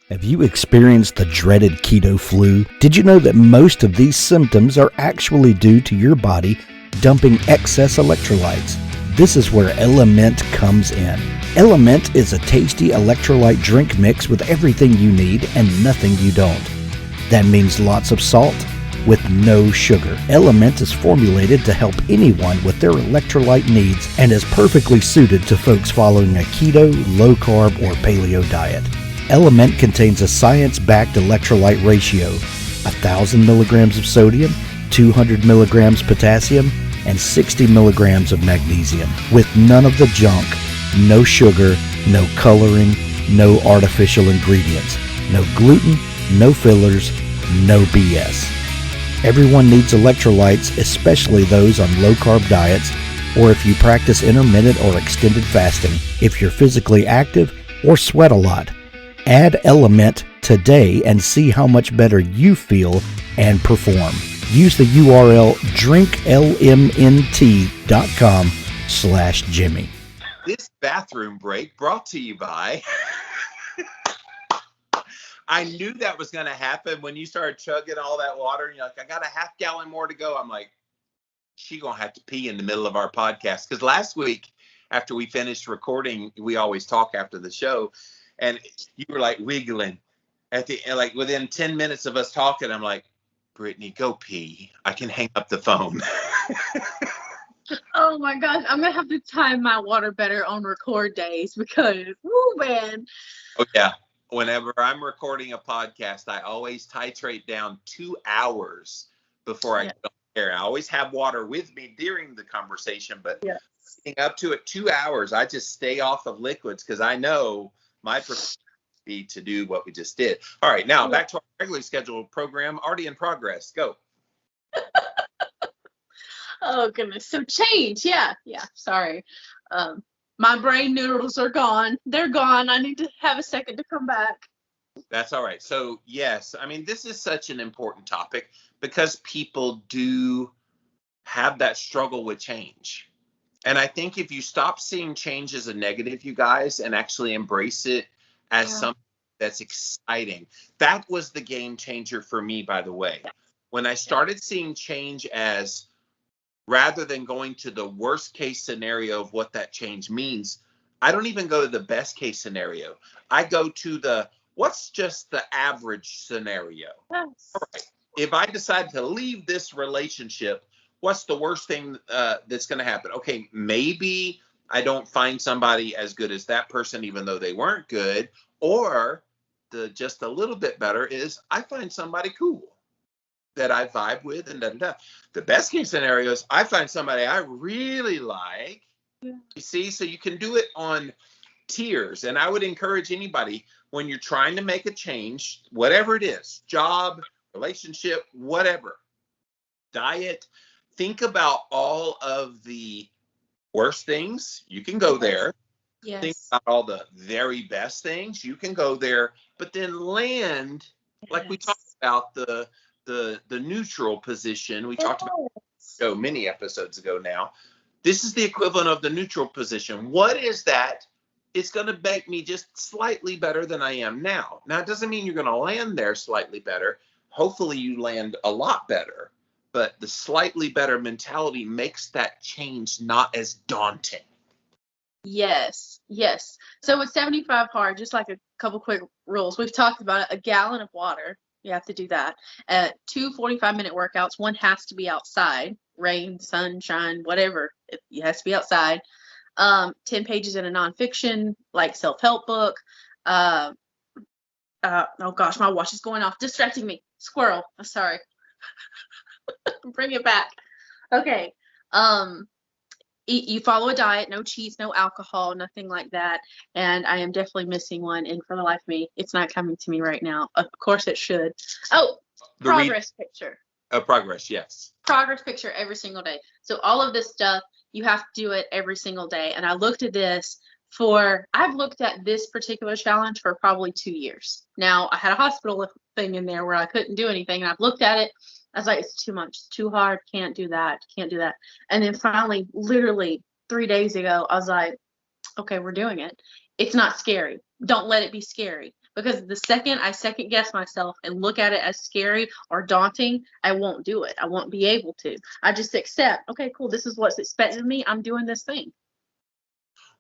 A: Have you experienced the dreaded keto flu? Did you know that most of these symptoms are actually due to your body dumping excess electrolytes? This is where Lament comes in. Lament is a tasty electrolyte drink mix with everything you need and nothing you don't. That means lots of salt with no sugar. Lament is formulated to help anyone with their electrolyte needs and is perfectly suited to folks following a keto, low-carb, or paleo diet. Lament contains a science-backed electrolyte ratio, 1,000 milligrams of sodium, 200 milligrams potassium, and 60 milligrams of magnesium, with none of the junk, no sugar, no coloring, no artificial ingredients, no gluten, no fillers, no BS. Everyone needs electrolytes, especially those on low-carb diets, or if you practice intermittent or extended fasting, if you're physically active, or sweat a lot. Add Lament today and see how much better you feel and perform. Use the URL drinklmnt.com/Jimmy.
B: This bathroom break brought to you by... I knew that was going to happen when you started chugging all that water. And you're like, I got a half gallon more to go. I'm like, she going to have to pee in the middle of our podcast. Because last week, after we finished recording, we always talk after the show. And you were like wiggling at the end, like within 10 minutes of us talking. I'm like, Brittany, go pee. I can hang up the phone.
C: Oh my gosh, I'm gonna have to time my water better on record days because, woo, man.
B: Oh yeah. Whenever I'm recording a podcast, I always titrate down 2 hours before I
C: Yeah.
B: get on air. I always have water with me during the conversation, but
C: Yeah.
B: getting up to it 2 hours, I just stay off of liquids because I know my be to do what we just did. All right, now back to our regularly scheduled program, already in progress. Go.
C: Oh goodness. So change, yeah. Sorry. My brain noodles are gone. They're gone. I need to have a second to come back.
B: That's all right. So yes, I mean, this is such an important topic because people do have that struggle with change. And I think if you stop seeing change as a negative, you guys, and actually embrace it as something that's exciting, that was the game changer for me, by the way. When I started seeing change as, rather than going to the worst case scenario of what that change means, I don't even go to the best case scenario. I go to the what's just the average scenario.
C: Yes.
B: All right. If I decide to leave this relationship, what's the worst thing that's going to happen? Okay, maybe I don't find somebody as good as that person, even though they weren't good. Or the just a little bit better is I find somebody cool that I vibe with, and da da da. The best case scenario is I find somebody I really like.
C: Yeah.
B: You see, so you can do it on tiers. And I would encourage anybody when you're trying to make a change, whatever it is, job, relationship, whatever, diet, think about all of the worst things. You can go there.
C: Yes.
B: Think about all the very best things. You can go there, but then land, like we talked about the neutral position. We talked about many episodes ago now. This is the equivalent of the neutral position. What is that? It's going to make me just slightly better than I am now. Now, it doesn't mean you're going to land there slightly better. Hopefully you land a lot better. But the slightly better mentality makes that change not as daunting.
C: Yes. So with 75 hard, just like a couple quick rules. We've talked about it. A gallon of water. You have to do that. 2 45-minute workouts. One has to be outside. Rain, sunshine, whatever. It has to be outside. 10 pages in a nonfiction, like self-help book. Oh gosh, my watch is going off, distracting me. Squirrel. I'm sorry. Bring it back. Okay. You follow a diet, no cheats, no alcohol, nothing like that. And I am definitely missing one. And for the life of me, it's not coming to me right now. Of course it should. Oh, progress picture.
B: Progress, yes.
C: Progress picture every single day. So all of this stuff, you have to do it every single day. And I looked at this I've looked at this particular challenge for probably 2 years. Now, I had a hospital thing in there where I couldn't do anything. And I've looked at it. I was like, it's too much, it's too hard, can't do that. And then finally, literally 3 days ago, I was like, okay, we're doing it. It's not scary. Don't let it be scary. Because the second I second guess myself and look at it as scary or daunting, I won't do it. I won't be able to. I just accept, okay, cool, this is what's expected of me. I'm doing this thing.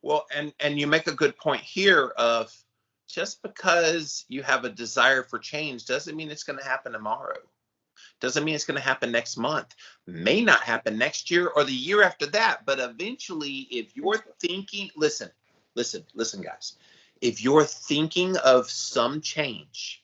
B: Well, and you make a good point here of just because you have a desire for change doesn't mean it's going to happen tomorrow. Doesn't mean it's going to happen next month. May not happen next year or the year after that. But eventually, if you're thinking, listen, guys, if you're thinking of some change,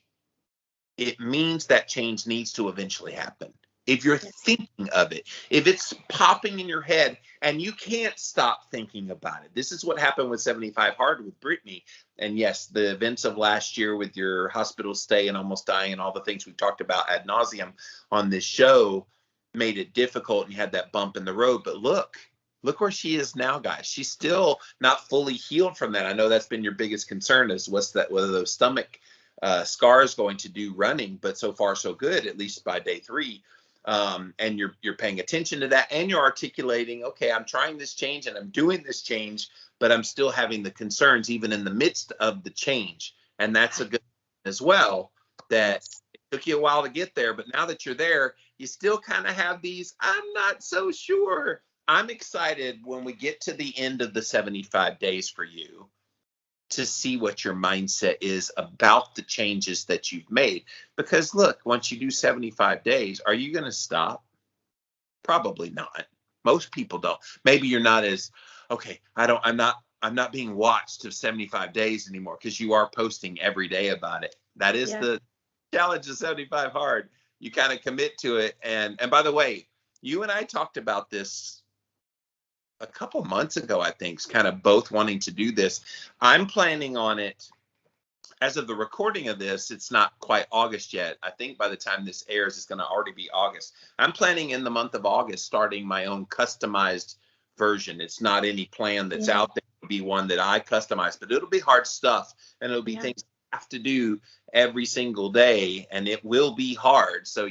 B: it means that change needs to eventually happen. If you're thinking of it, if it's popping in your head and you can't stop thinking about it. This is what happened with 75 Hard with Brittany. And yes, the events of last year with your hospital stay and almost dying and all the things we've talked about ad nauseum on this show made it difficult and you had that bump in the road. But look where she is now, guys. She's still not fully healed from that. I know that's been your biggest concern is whether those stomach scars going to do running, but so far so good, at least by day 3. And you're paying attention to that and you're articulating, okay, I'm trying this change and I'm doing this change, but I'm still having the concerns even in the midst of the change. And that's a good as well, that it took you a while to get there, but now that you're there, you still kind of have these, I'm not so sure. I'm excited when we get to the end of the 75 days for you to see what your mindset is about the changes that you've made. Because look, once you do 75 days, are you going to stop? Probably not. Most people don't. Maybe you're not as, okay, I'm not being watched of 75 days anymore, because you are posting every day about it. That is the challenge of 75 hard. You kind of commit to it. And by the way, you and I talked about this a couple months ago, I think, kind of both wanting to do this. I'm planning on it. As of the recording of this, it's not quite August yet. I think by the time this airs, it's going to already be August. I'm planning in the month of August starting my own customized version. It's not any plan that's out there. It'll be one that I customize, but it'll be hard stuff, and it'll be things I have to do every single day, and it will be hard. So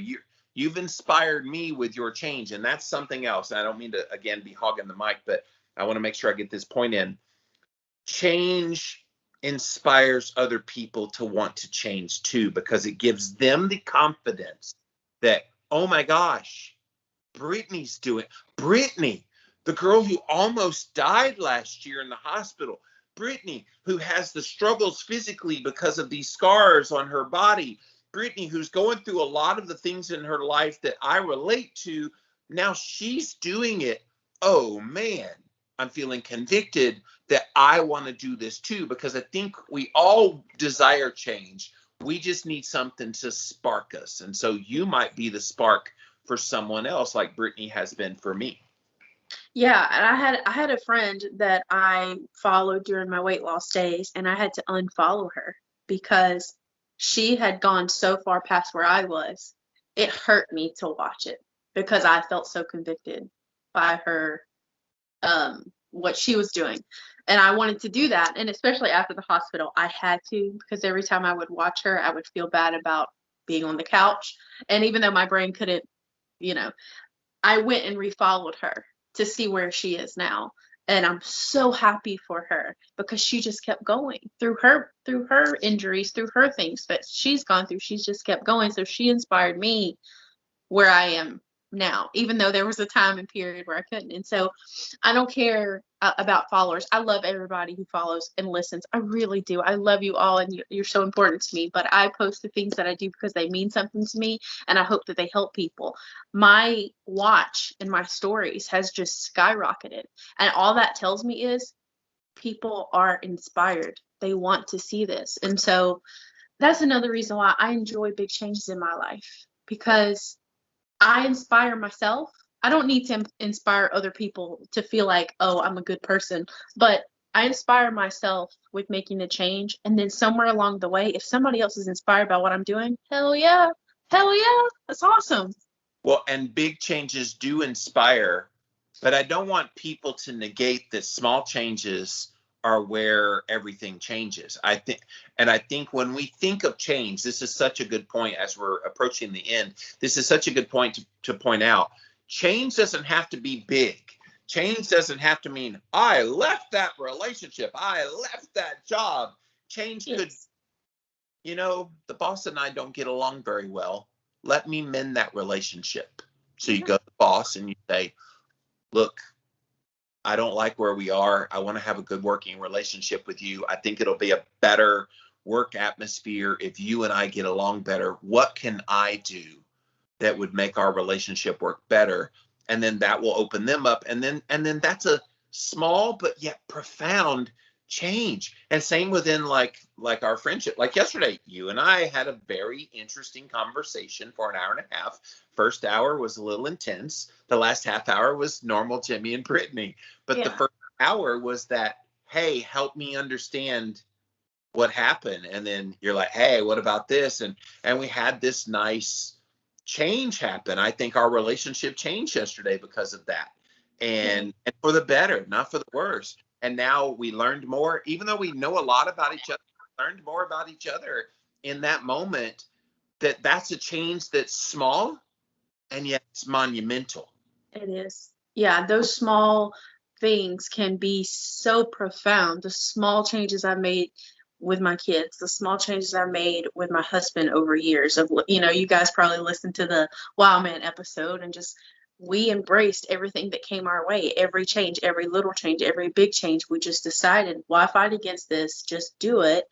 B: you've inspired me with your change, and that's something else. And I don't mean to, again, be hogging the mic, but I want to make sure I get this point in. Change inspires other people to want to change too, because it gives them the confidence that, oh my gosh, Brittany, the girl who almost died last year in the hospital, Brittany, who has the struggles physically because of these scars on her body, Brittany, who's going through a lot of the things in her life that I relate to, now she's doing it. Oh man, I'm feeling convicted that I want to do this too, because I think we all desire change. We just need something to spark us. And so you might be the spark for someone else, like Brittany has been for me.
C: Yeah, and I had a friend that I followed during my weight loss days, and I had to unfollow her because she had gone so far past where I was. It hurt me to watch it because I felt so convicted by her, what she was doing. And I wanted to do that. And especially after the hospital, I had to, because every time I would watch her, I would feel bad about being on the couch. And even though my brain couldn't, I went and refollowed her to see where she is now. And I'm so happy for her because she just kept going through her injuries, through her things that she's gone through. She's just kept going. So she inspired me where I am now, even though there was a time and period where I couldn't. And so I don't care about followers. I love everybody who follows and listens. I really do. I love you all, and you're so important to me. But I post the things that I do because they mean something to me, and I hope that they help people. My watch and my stories has just skyrocketed, and all that tells me is people are inspired. They want to see this. And so that's another reason why I enjoy big changes in my life, because I inspire myself. I don't need to inspire other people to feel like, oh, I'm a good person, but I inspire myself with making the change. And then somewhere along the way, if somebody else is inspired by what I'm doing, hell yeah, that's awesome.
B: Well, and big changes do inspire, but I don't want people to negate that small changes are where everything changes. I think when we think of change, this is such a good point as we're approaching the end. This is such a good point to point out. Change doesn't have to be big. Change doesn't have to mean I left that relationship. I left that job. Change could, the boss and I don't get along very well. Let me mend that relationship. So you go to the boss and you say, look, I don't like where we are. I want to have a good working relationship with you. I think it'll be a better work atmosphere if you and I get along better. What can I do that would make our relationship work better? And then that will open them up. And then that's a small but yet profound change. And same within like our friendship. Like yesterday, you and I had a very interesting conversation for an hour and a half. First hour was a little intense. The last half hour was normal Jimmy and Brittany. But the first hour was that, hey, help me understand what happened. And then you're like, hey, what about this? And we had this nice change happen. I think our relationship changed yesterday because of that. And for the better, not for the worse. And now we learned more, even though we know a lot about each other, learned more about each other in that moment. That's a change that's small and yet it's monumental.
C: It is. Yeah, those small things can be so profound. The small changes I made with my kids, the small changes I made with my husband over years of, you guys probably listened to the Wow Man episode, and just we embraced everything that came our way, every change, every little change, every big change. We just decided, why fight against this? Just do it.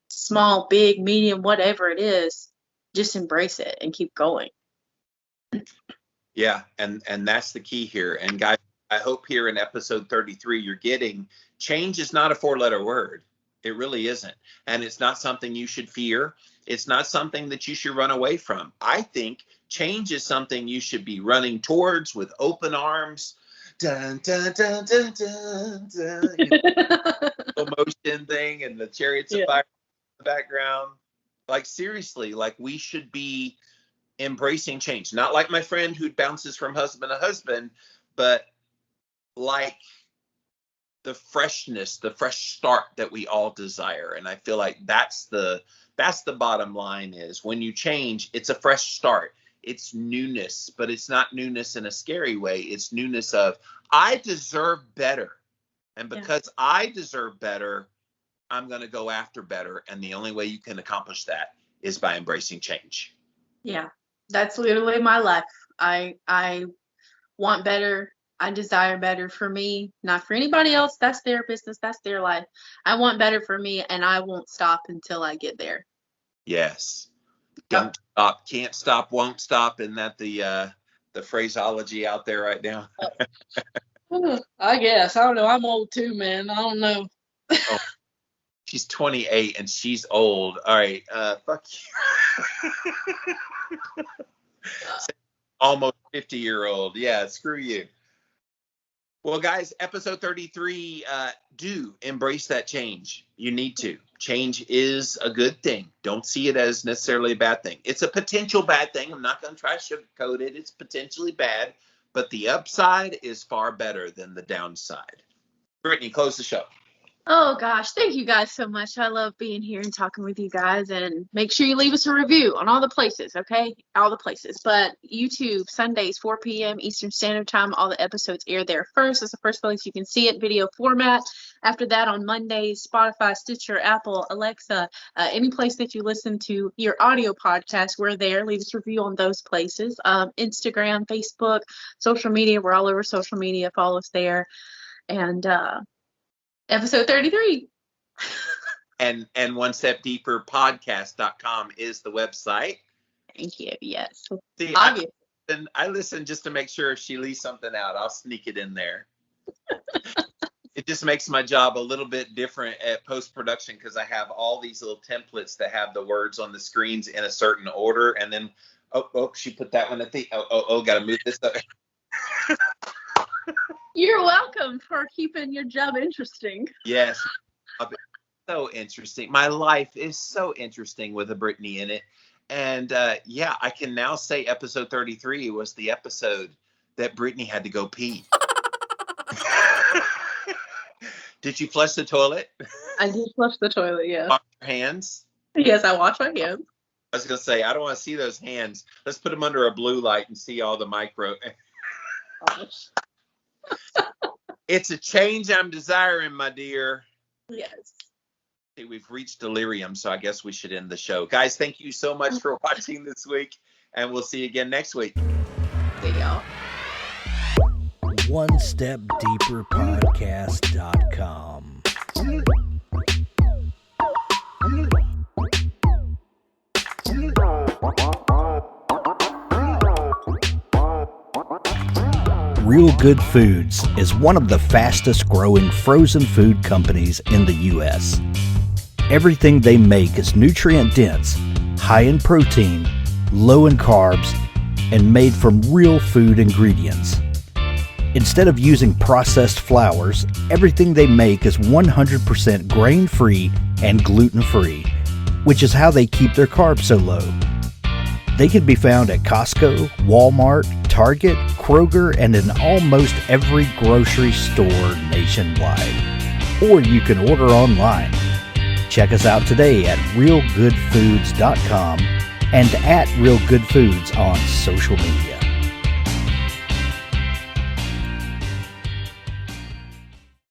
C: Small, big, medium, whatever it is, just embrace it and keep going.
B: Yeah, and that's the key here. And guys, I hope here in episode 33 you're getting change is not a 4-letter word. It really isn't. And it's not something you should fear. It's not something that you should run away from. I think change is something you should be running towards with open arms. Dun, dun, dun, dun, dun, dun. You know, slow motion thing and the chariots of fire in the background. Like, seriously, like, we should be embracing change. Not like my friend who bounces from husband to husband, but like the freshness, the fresh start that we all desire. And I feel like that's the bottom line is when you change, it's a fresh start. It's newness, but it's not newness in a scary way. It's newness of, I deserve better. And because I deserve better, I'm going to go after better. And the only way you can accomplish that is by embracing change.
C: Yeah, that's literally my life. I want better. I desire better for me, not for anybody else. That's their business. That's their life. I want better for me, and I won't stop until I get there.
B: Yes. Don't stop, can't stop, won't stop. Isn't that the phraseology out there right now?
C: I guess. I don't know. I'm old too, man. I don't know.
B: Oh, she's 28 and she's old. All right. Fuck you. Almost 50-year-old. Yeah, screw you. Well, guys, episode 33, do embrace that change. You need to. Change is a good thing. Don't see it as necessarily a bad thing. It's a potential bad thing. I'm not going to try to sugarcoat it. It's potentially bad, but the upside is far better than the downside. Brittany, close the show.
C: Oh, gosh. Thank you guys so much. I love being here and talking with you guys. And make sure you leave us a review on all the places, okay? All the places. But YouTube, Sundays, 4 p.m. Eastern Standard Time. All the episodes air there first. That's the first place you can see it, video format. After that, on Mondays, Spotify, Stitcher, Apple, Alexa, any place that you listen to your audio podcast, we're there. Leave us a review on those places. Instagram, Facebook, social media. We're all over social media. Follow us there. And, episode 33.
B: And One Step Deeper podcast.com is the website.
C: Thank you. Yes.
B: See, I listen just to make sure if she leaves something out, I'll sneak it in there. It just makes my job a little bit different at post-production because I have all these little templates that have the words on the screens in a certain order. And then, she put that one at the, got to move this up.
C: You're welcome for keeping your job interesting.
B: Yes. So interesting. My life is so interesting with a Brittany in it. And I can now say episode 33 was the episode that Brittany had to go pee. Did you flush the toilet?
C: I did flush the toilet, yes.
B: Wash your hands?
C: Yes, I wash my hands.
B: I was going to say, I don't want to see those hands. Let's put them under a blue light and see all the micro. It's a change I'm desiring, my dear.
C: Yes.
B: Okay, we've reached delirium, so I guess we should end the show. Guys, thank you so much for watching this week, and we'll see you again next week.
C: See y'all.
A: OneStepDeeperPodcast.com. Real Good Foods is one of the fastest growing frozen food companies in the U.S. Everything they make is nutrient dense, high in protein, low in carbs, and made from real food ingredients. Instead of using processed flours, everything they make is 100% grain-free and gluten-free, which is how they keep their carbs so low. They can be found at Costco, Walmart, Target, Kroger, and in almost every grocery store nationwide. Or you can order online. Check us out today at realgoodfoods.com and at Real Good Foods on social media.